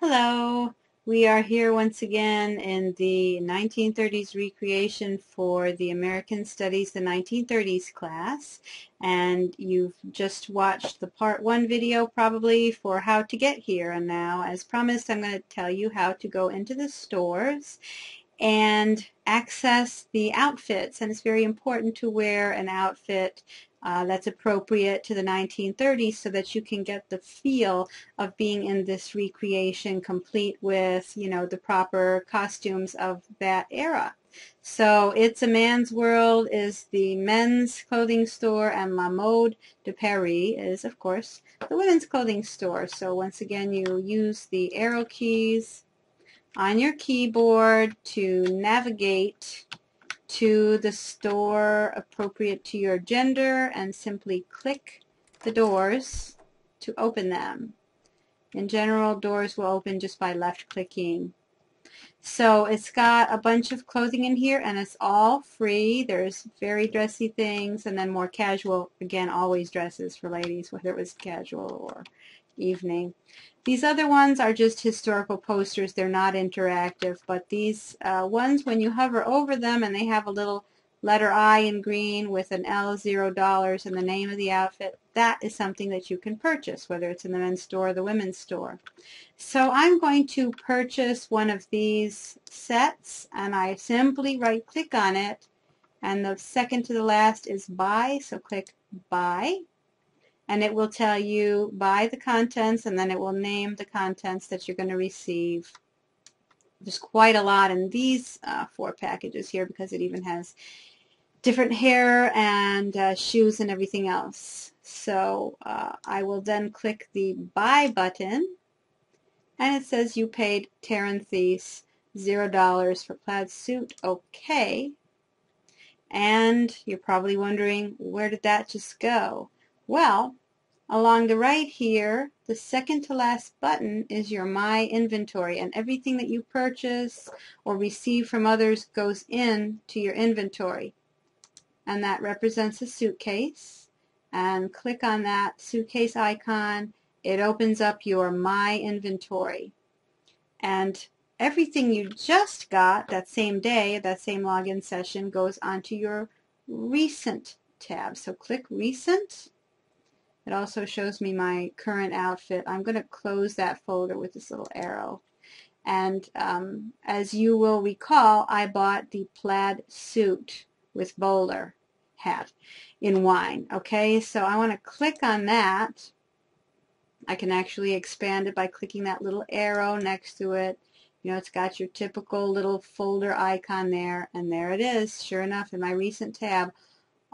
Hello, we are here once again in the 1930s recreation for the American Studies the 1930s class, and you've just watched the part 1 video probably for how to get here, and now as promised I'm going to tell you how to go into the stores and access the outfits. And it's very important to wear an outfit that's appropriate to the 1930s so that you can get the feel of being in this recreation complete with, the proper costumes of that era. So It's a Man's World is the men's clothing store, and La Mode de Paris is, of course, the women's clothing store. So once again, you use the arrow keys on your keyboard to navigate to the store appropriate to your gender and simply click the doors to open them. In general, doors will open just by left clicking. So it's got a bunch of clothing in here and it's all free. There's very dressy things and then more casual, again, always dresses for ladies, whether it was casual or evening. These other ones are just historical posters. They're not interactive, but these ones, when you hover over them and they have a little letter I in green with an L, $0, and the name of the outfit, that is something that you can purchase, whether it's in the men's store or the women's store. So I'm going to purchase one of these sets, and I simply right click on it, and the second to the last is buy, so click buy, and it will tell you buy the contents, and then it will name the contents that you're going to receive. There's quite a lot in these 4 packages here because it even has different hair and shoes and everything else. So I will then click the buy button, and it says you paid Taryn Thies $0 for plaid suit. Okay. And you're probably wondering, where did that just go? Well, along the right here, the second to last button is your My Inventory, and everything that you purchase or receive from others goes into your inventory. And that represents a suitcase. And click on that suitcase icon. It opens up your My Inventory. And everything you just got that same day, that same login session, goes onto your Recent tab. So click Recent. It also shows me my current outfit. I'm going to close that folder with this little arrow. And as you will recall, I bought the plaid suit with bowler hat in wine. Okay, so I want to click on that. I can actually expand it by clicking that little arrow next to it. It's got your typical little folder icon there, and there it is. Sure enough, in my recent tab,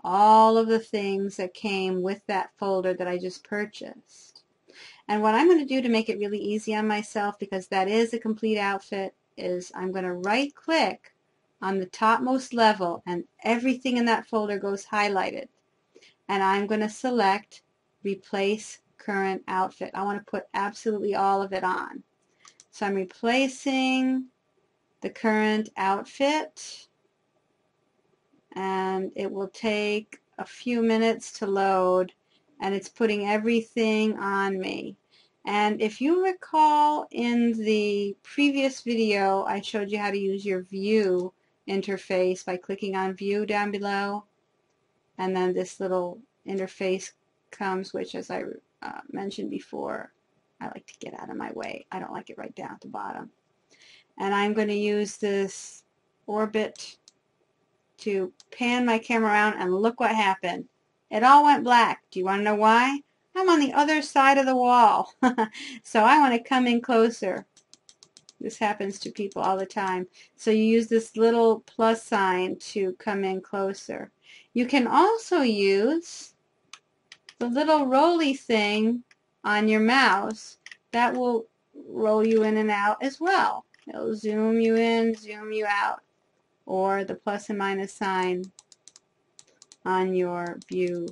all of the things that came with that folder that I just purchased. And what I'm going to do to make it really easy on myself, because that is a complete outfit, is I'm going to right-click on the topmost level, and everything in that folder goes highlighted. And I'm going to select Replace Current Outfit. I want to put absolutely all of it on. So I'm replacing the current outfit, and it will take a few minutes to load, and it's putting everything on me. And if you recall, in the previous video I showed you how to use your View interface by clicking on View down below, and then this little interface comes, which, as I mentioned before, I like to get out of my way. I don't like it right down at the bottom. And I'm going to use this orbit to pan my camera around, and look what happened. It all went black. Do you want to know why? I'm on the other side of the wall. So I want to come in closer. This happens to people all the time. So you use this little plus sign to come in closer. You can also use the little rolly thing on your mouse. That will roll you in and out as well. It'll zoom you in, zoom you out. Or the plus and minus sign on your View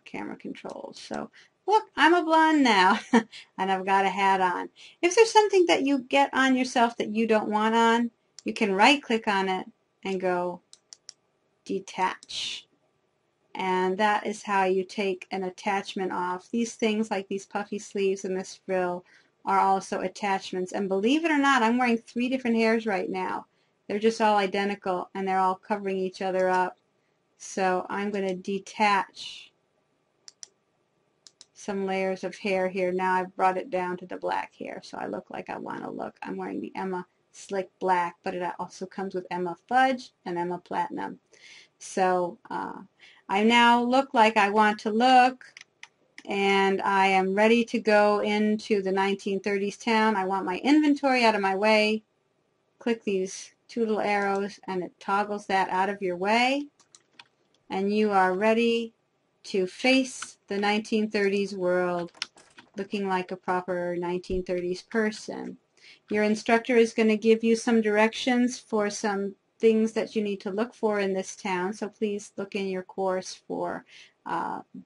camera controls. So look, I'm a blonde now, and I've got a hat on. If there's something that you get on yourself that you don't want on, you can right-click on it and go Detach. And that is how you take an attachment off. These things, like these puffy sleeves and this frill, are also attachments. And believe it or not, I'm wearing 3 different hairs right now. They're just all identical and they're all covering each other up. So I'm going to detach some layers of hair here. Now I've brought it down to the black hair so I look like I want to look. I'm wearing the Emma Slick Black, but it also comes with Emma Fudge and Emma Platinum. So I now look like I want to look, and I am ready to go into the 1930s town. I want my inventory out of my way. Click these 2 little arrows and it toggles that out of your way, and you are ready to face the 1930s world looking like a proper 1930s person. Your instructor is going to give you some directions for some things that you need to look for in this town, so please look in your course for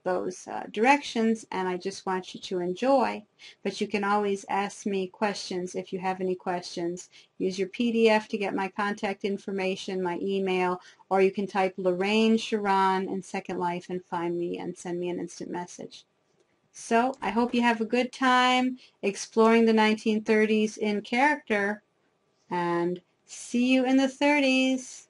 those directions, and I just want you to enjoy. But you can always ask me questions if you have any questions. Use your PDF to get my contact information, my email, or you can type Lorraine Sharon in Second Life and find me and send me an instant message. So I hope you have a good time exploring the 1930s in character, and see you in the 30s.